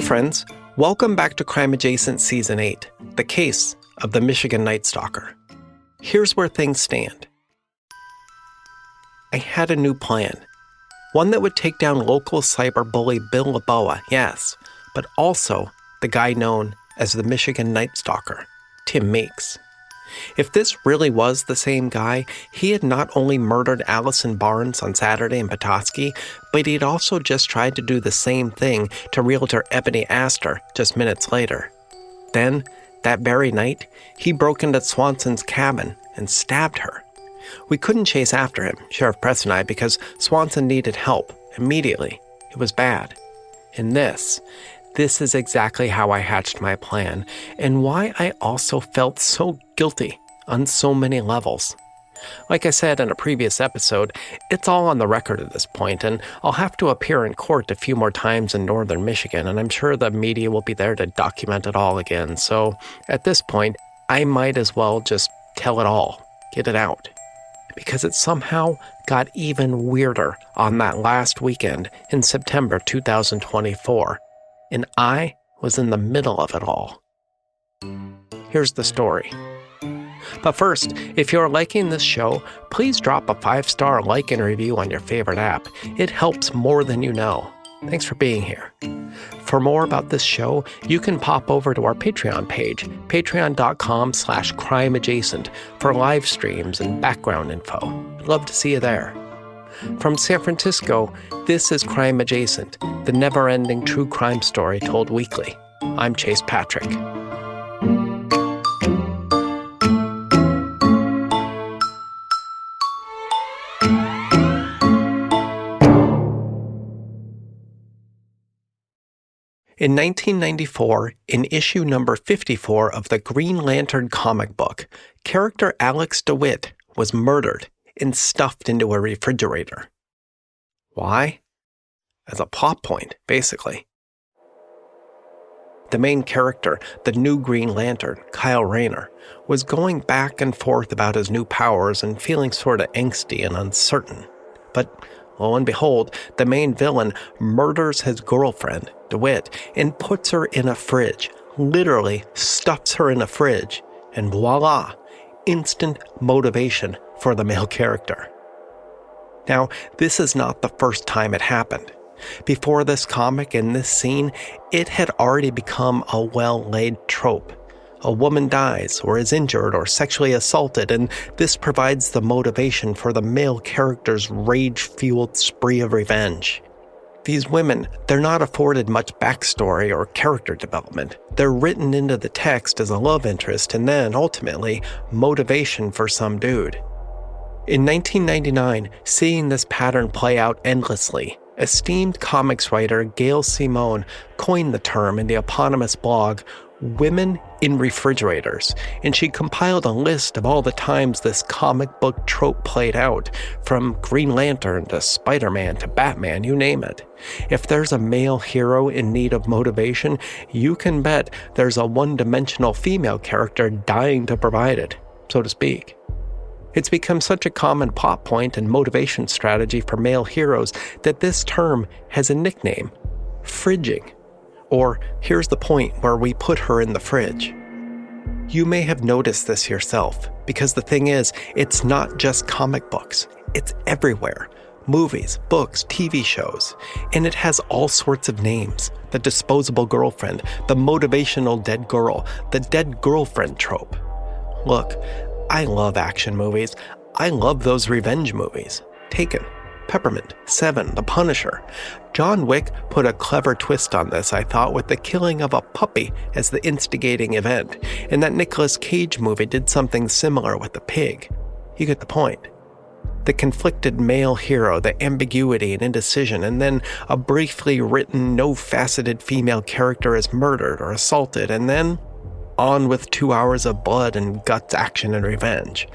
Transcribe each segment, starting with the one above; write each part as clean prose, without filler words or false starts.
friends, welcome back to Crime Adjacent Season 8, the case of the Michigan Nightstalker. Here's where things stand. I had a new plan. One that would take down local cyberbully Bill LaBoa, yes, but also the guy known as the Michigan Nightstalker, Tim Meeks. If this really was the same guy, he had not only murdered Allison Barnes on Saturday in Petoskey, but he'd also just tried to do the same thing to realtor Ebony Astor just minutes later. Then, that very night, he broke into Swanson's cabin and stabbed her. We couldn't chase after him, Sheriff Press and I, because Swanson needed help immediately. It was bad. And this is exactly how I hatched my plan, and why I also felt so guilty on so many levels. Like I said in a previous episode, it's all on the record at this point, and I'll have to appear in court a few more times in northern Michigan, and I'm sure the media will be there to document it all again. So at this point, I might as well just tell it all, get it out. Because it somehow got even weirder on that last weekend in September 2024. And I was in the middle of it all. Here's the story. But first, if you're liking this show, please drop a 5-star like and review on your favorite app. It helps more than you know. Thanks for being here. For more about this show, you can pop over to our Patreon page, patreon.com/crimeadjacent, for live streams and background info. I'd love to see you there. From San Francisco, this is Crime Adjacent, the never-ending true crime story told weekly. I'm Chase Patrick. In 1994, in issue number 54 of the Green Lantern comic book, character Alex DeWitt was murdered and stuffed into a refrigerator. Why? As a plot point, basically. The main character, the new Green Lantern, Kyle Rayner, was going back and forth about his new powers and feeling sort of angsty and uncertain. But lo and behold, the main villain murders his girlfriend, DeWitt, and puts her in a fridge, literally stuffs her in a fridge, and voila, instant motivation for the male character. Now, this is not the first time it happened. Before this comic and this scene, it had already become a well-laid trope. A woman dies or is injured or sexually assaulted, and this provides the motivation for the male character's rage-fueled spree of revenge. These women, they're not afforded much backstory or character development. They're written into the text as a love interest and then, ultimately, motivation for some dude. In 1999, seeing this pattern play out endlessly, esteemed comics writer Gail Simone coined the term in the eponymous blog Women in Refrigerators, and she compiled a list of all the times this comic book trope played out, from Green Lantern to Spider-Man to Batman, you name it. If there's a male hero in need of motivation, you can bet there's a one-dimensional female character dying to provide it, so to speak. It's become such a common plot point and motivation strategy for male heroes that this term has a nickname, fridging. Or, here's the point where we put her in the fridge. You may have noticed this yourself, because the thing is, it's not just comic books. It's everywhere. Movies, books, TV shows. And it has all sorts of names. The disposable girlfriend, the motivational dead girl, the dead girlfriend trope. Look, I love action movies. I love those revenge movies. Taken, Peppermint, Seven, The Punisher. John Wick put a clever twist on this, I thought, with the killing of a puppy as the instigating event, and that Nicolas Cage movie did something similar with the pig. You get the point. The conflicted male hero, the ambiguity and indecision, and then a briefly written, no-faceted female character is murdered or assaulted, and then on with 2 hours of blood and guts, action, and revenge.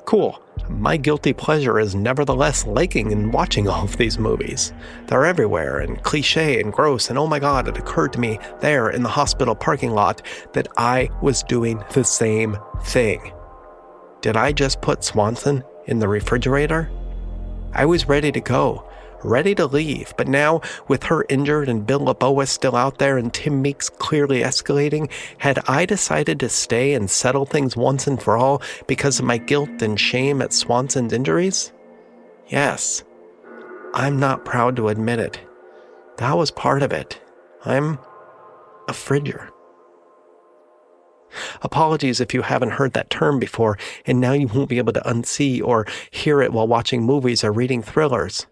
Cool. My guilty pleasure is nevertheless liking and watching all of these movies. They're everywhere and cliche and gross, and oh my god, it occurred to me there in the hospital parking lot that I was doing the same thing. Did I just put Swanson in the refrigerator? I was ready to go, ready to leave, but now, with her injured and Bill LaBoa still out there and Tim Meeks clearly escalating, had I decided to stay and settle things once and for all because of my guilt and shame at Swanson's injuries? Yes. I'm not proud to admit it. That was part of it. I'm a fridger. Apologies if you haven't heard that term before, and now you won't be able to unsee or hear it while watching movies or reading thrillers.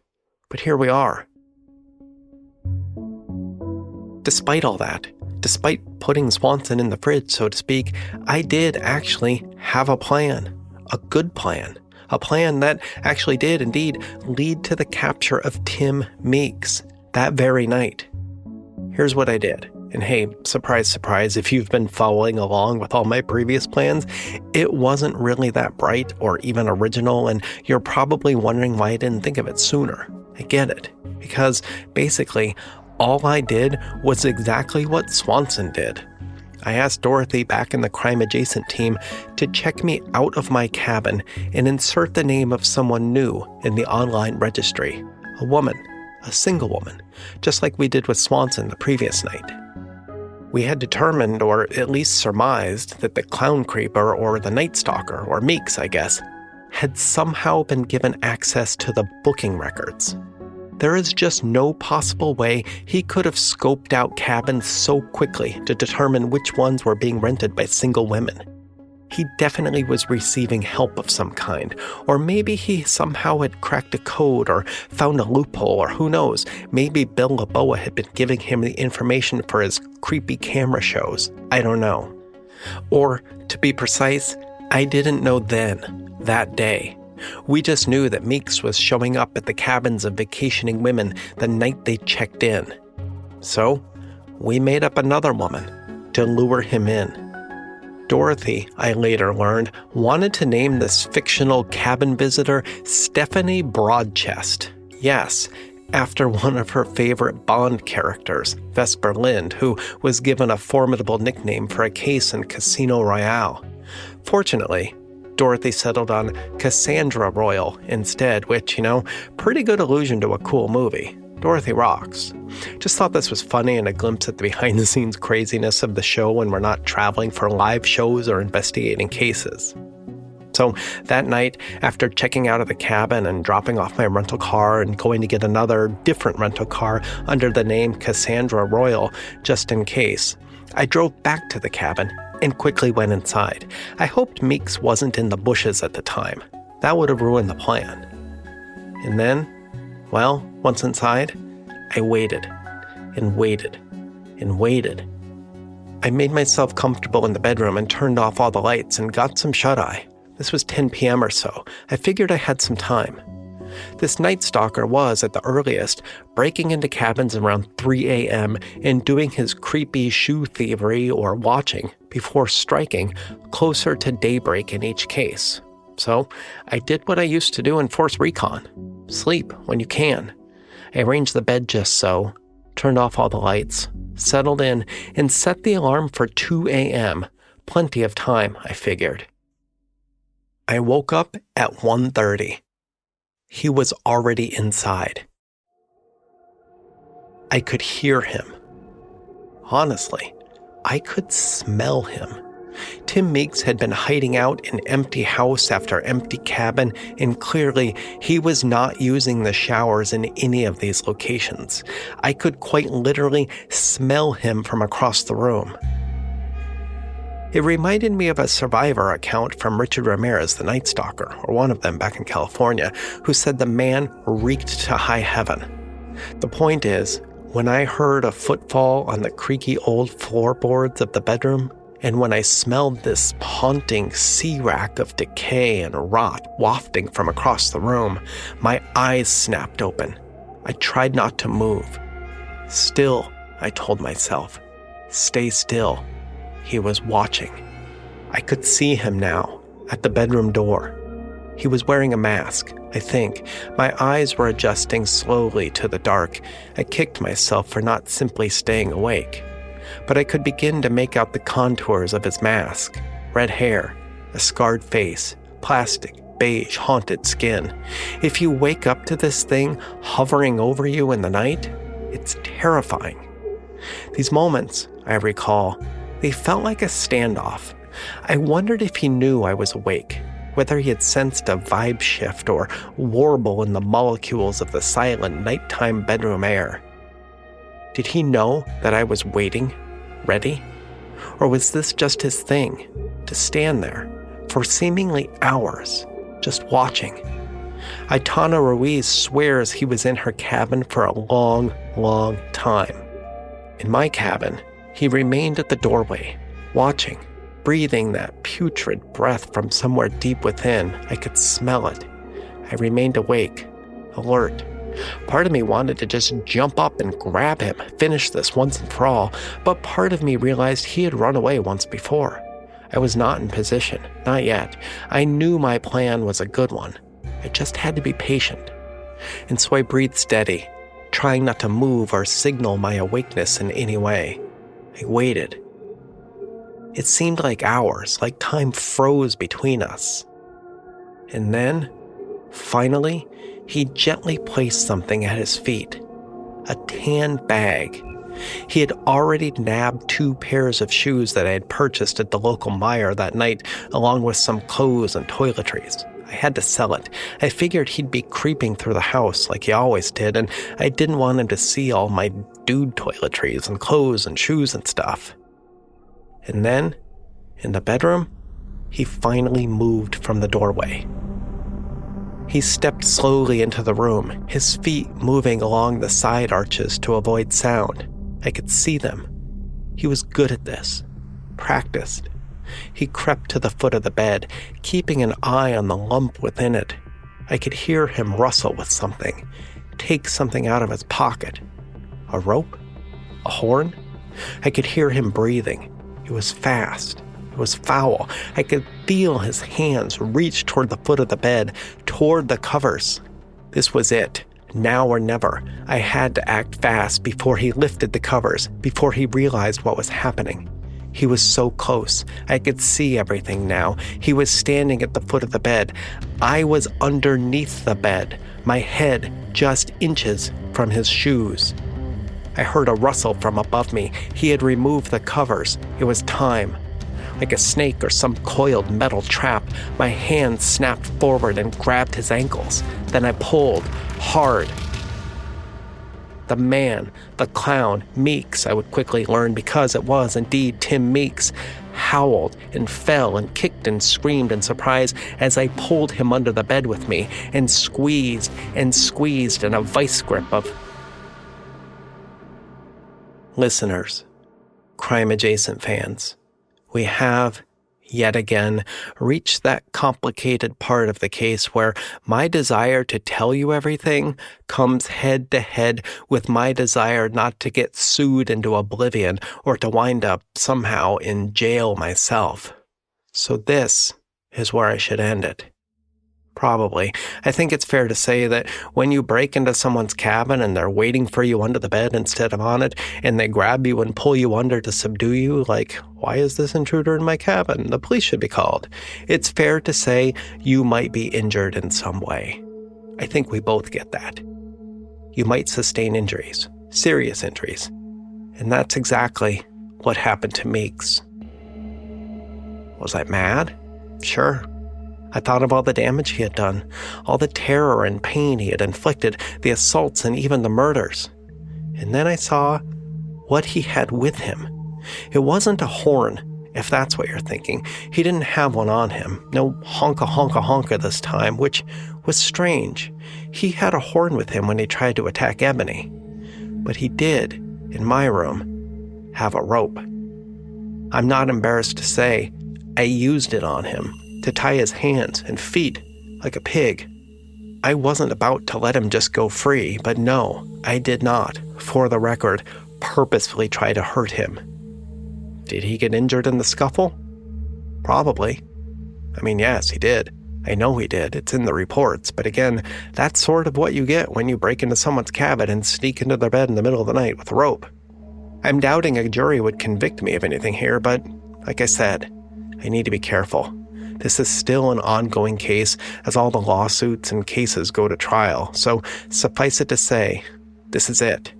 But here we are. Despite all that, despite putting Swanson in the fridge, so to speak, I did actually have a plan. A good plan. A plan that actually did indeed lead to the capture of Tim Meeks that very night. Here's what I did. And hey, surprise, surprise, if you've been following along with all my previous plans, it wasn't really that bright or even original, and you're probably wondering why I didn't think of it sooner. I get it. Because basically, all I did was exactly what Swanson did. I asked Dorothy back in the crime-adjacent team to check me out of my cabin and insert the name of someone new in the online registry. A woman. A single woman. Just like we did with Swanson the previous night. We had determined, or at least surmised, that the clown creeper, or the Nightstalker, or Meeks, I guess, had somehow been given access to the booking records. There is just no possible way he could have scoped out cabins so quickly to determine which ones were being rented by single women. He definitely was receiving help of some kind, or maybe he somehow had cracked a code or found a loophole, or who knows, maybe Bill LaBoa had been giving him the information for his creepy camera shows. I don't know. Or, to be precise, I didn't know then, that day. We just knew that Meeks was showing up at the cabins of vacationing women the night they checked in. So, we made up another woman to lure him in. Dorothy, I later learned, wanted to name this fictional cabin visitor Stephanie Broadchest. Yes, after one of her favorite Bond characters, Vesper Lynd, who was given a formidable nickname for a case in Casino Royale. Fortunately, Dorothy settled on Cassandra Royal instead, which, pretty good allusion to a cool movie. Dorothy rocks. Just thought this was funny and a glimpse at the behind-the-scenes craziness of the show when we're not traveling for live shows or investigating cases. So that night, after checking out of the cabin and dropping off my rental car and going to get another different rental car under the name Cassandra Royal, just in case, I drove back to the cabin and quickly went inside. I hoped Meeks wasn't in the bushes at the time. That would have ruined the plan. And then, well, once inside, I waited and waited and waited. I made myself comfortable in the bedroom and turned off all the lights and got some shut-eye. This was 10 p.m. or so. I figured I had some time. This Nightstalker was, at the earliest, breaking into cabins around 3 a.m. and doing his creepy shoe thievery or watching before striking closer to daybreak in each case. So I did what I used to do in Force Recon. Sleep when you can. I arranged the bed just so, turned off all the lights, settled in, and set the alarm for 2 a.m. Plenty of time, I figured. I woke up at 1:30. He was already inside. I could hear him. Honestly, I could smell him. Tim Meeks had been hiding out in empty house after empty cabin, and clearly he was not using the showers in any of these locations. I could quite literally smell him from across the room. It reminded me of a Survivor account from Richard Ramirez, the Nightstalker, or one of them back in California, who said the man reeked to high heaven. The point is, when I heard a footfall on the creaky old floorboards of the bedroom, and when I smelled this haunting sea rack of decay and rot wafting from across the room, my eyes snapped open. I tried not to move. Still, I told myself, stay still. He was watching. I could see him now, at the bedroom door. He was wearing a mask, I think. My eyes were adjusting slowly to the dark. I kicked myself for not simply staying awake. But I could begin to make out the contours of his mask. Red hair, a scarred face, plastic, beige, haunted skin. If you wake up to this thing hovering over you in the night, it's terrifying. These moments, I recall, they felt like a standoff. I wondered if he knew I was awake, whether he had sensed a vibe shift or warble in the molecules of the silent nighttime bedroom air. Did he know that I was waiting, ready? Or was this just his thing, to stand there for seemingly hours, just watching? Aitana Ruiz swears he was in her cabin for a long, long time. In my cabin, he remained at the doorway, watching, breathing that putrid breath from somewhere deep within. I could smell it. I remained awake, alert. Part of me wanted to just jump up and grab him, finish this once and for all, but part of me realized he had run away once before. I was not in position, not yet. I knew my plan was a good one. I just had to be patient. And so I breathed steady, trying not to move or signal my awakeness in any way. I waited. It seemed like hours, like time froze between us. And then, finally, he gently placed something at his feet. A tan bag. He had already nabbed 2 pairs of shoes that I had purchased at the local Meijer that night, along with some clothes and toiletries. I had to sell it. I figured he'd be creeping through the house like he always did, and I didn't want him to see all my dude toiletries and clothes and shoes and stuff. And then, in the bedroom, he finally moved from the doorway. He stepped slowly into the room, his feet moving along the side arches to avoid sound. I could see them. He was good at this, practiced. He crept to the foot of the bed, keeping an eye on the lump within it. I could hear him rustle with something, take something out of his pocket. A rope? A horn? I could hear him breathing. It was fast. It was foul. I could feel his hands reach toward the foot of the bed, toward the covers. This was it. Now or never. I had to act fast before he lifted the covers, before he realized what was happening. He was so close. I could see everything now. He was standing at the foot of the bed. I was underneath the bed, my head just inches from his shoes. I heard a rustle from above me. He had removed the covers. It was time. Like a snake or some coiled metal trap, my hand snapped forward and grabbed his ankles. Then I pulled, hard. The man, the clown, Meeks, I would quickly learn because it was indeed Tim Meeks, howled and fell and kicked and screamed in surprise as I pulled him under the bed with me and squeezed in a vice grip of... Listeners, crime-adjacent fans, we have, yet again, reached that complicated part of the case where my desire to tell you everything comes head to head with my desire not to get sued into oblivion or to wind up somehow in jail myself. So this is where I should end it. Probably. I think it's fair to say that when you break into someone's cabin and they're waiting for you under the bed instead of on it, and they grab you and pull you under to subdue you, like, why is this intruder in my cabin? The police should be called. It's fair to say you might be injured in some way. I think we both get that. You might sustain injuries, serious injuries. And that's exactly what happened to Meeks. Was I mad? Sure. I thought of all the damage he had done, all the terror and pain he had inflicted, the assaults and even the murders. And then I saw what he had with him. It wasn't a horn, if that's what you're thinking. He didn't have one on him. No honka this time, which was strange. He had a horn with him when he tried to attack Ebony. But he did, in my room, have a rope. I'm not embarrassed to say I used it on him to tie his hands and feet like a pig. I wasn't about to let him just go free, but no, I did not, for the record, purposefully try to hurt him. Did he get injured in the scuffle? Probably. I mean, yes, he did. I know he did. It's in the reports. But again, that's sort of what you get when you break into someone's cabin and sneak into their bed in the middle of the night with a rope. I'm doubting a jury would convict me of anything here, but like I said, I need to be careful. This is still an ongoing case as all the lawsuits and cases go to trial, so suffice it to say, this is it.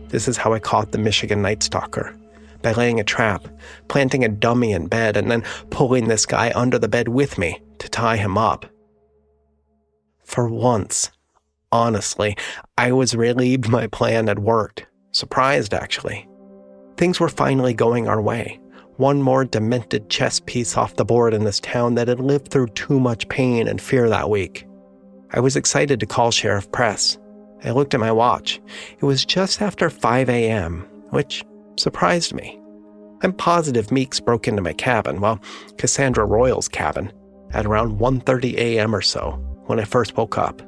This is how I caught the Michigan Nightstalker. By laying a trap, planting a dummy in bed, and then pulling this guy under the bed with me to tie him up. For once, honestly, I was relieved my plan had worked. Surprised, actually. Things were finally going our way. One more demented chess piece off the board in this town that had lived through too much pain and fear that week. I was excited to call Sheriff Press. I looked at my watch. It was just after 5 a.m., which surprised me. I'm positive Meeks broke into my cabin, well, Cassandra Royal's cabin, at around 1:30 a.m. or so, when I first woke up.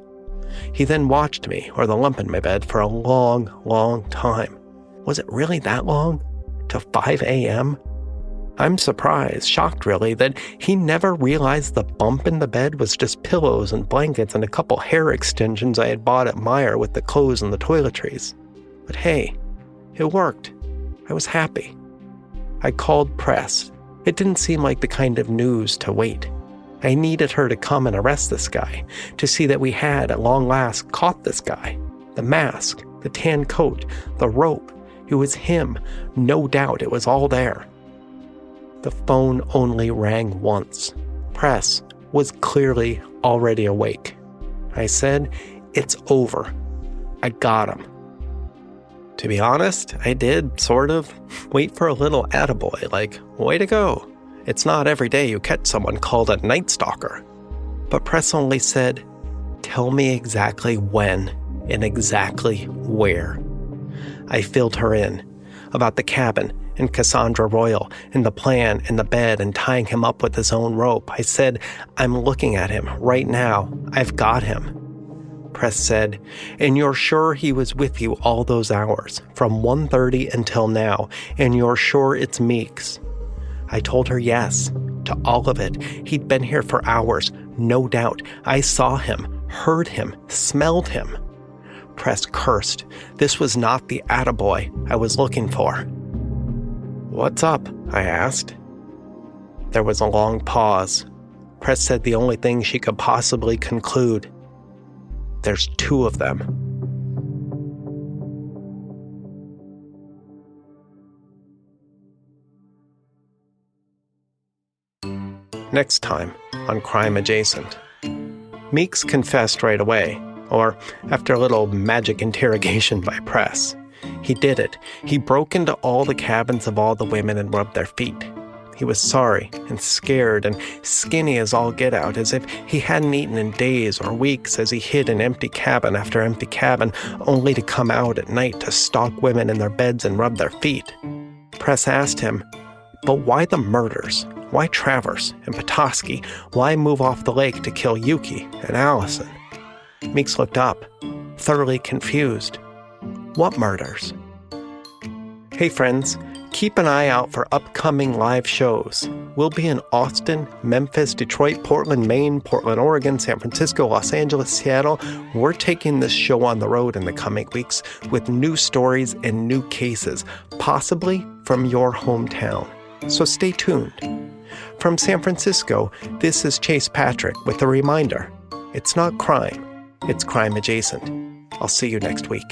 He then watched me, or the lump in my bed, for a long, long time. Was it really that long? To 5 a.m.? I'm surprised, shocked really, that he never realized the bump in the bed was just pillows and blankets and a couple hair extensions I had bought at Meijer with the clothes and the toiletries. But hey, it worked. I was happy. I called Press. It didn't seem like the kind of news to wait. I needed her to come and arrest this guy, to see that we had, at long last, caught this guy. The mask, the tan coat, the rope. It was him. No doubt it was all there. The phone only rang once. Press was clearly already awake. I said, "It's over. I got him." To be honest, I did, sort of, wait for a little attaboy, like, way to go. It's not every day you catch someone called a Nightstalker. But Press only said, "Tell me exactly when and exactly where." I filled her in about the cabin and Cassandra Royal and the plan and the bed and tying him up with his own rope. I said, "I'm looking at him right now. I've got him." Press said, "And you're sure he was with you all those hours, from 1:30 until now, and you're sure it's Meeks?" I told her yes, to all of it. He'd been here for hours, no doubt. I saw him, heard him, smelled him. Press cursed. This was not the attaboy I was looking for. "What's up?" I asked. There was a long pause. Press said the only thing she could possibly conclude. "There's two of them." Next time on Crime Adjacent. Meeks confessed right away, or after a little magic interrogation by Press. He did it. He broke into all the cabins of all the women and rubbed their feet. He was sorry and scared and skinny as all get out, as if he hadn't eaten in days or weeks, as he hid in empty cabin after empty cabin, only to come out at night to stalk women in their beds and rub their feet. Press asked him, "But why the murders? Why Travers and Petoskey? Why move off the lake to kill Yuki and Allison?" Meeks looked up, thoroughly confused. "What murders?" Hey friends, keep an eye out for upcoming live shows. We'll be in Austin, Memphis, Detroit, Portland, Maine, Portland, Oregon, San Francisco, Los Angeles, Seattle. We're taking this show on the road in the coming weeks with new stories and new cases, possibly from your hometown. So stay tuned. From San Francisco, this is Chase Patrick with a reminder. It's not crime, it's crime adjacent. I'll see you next week.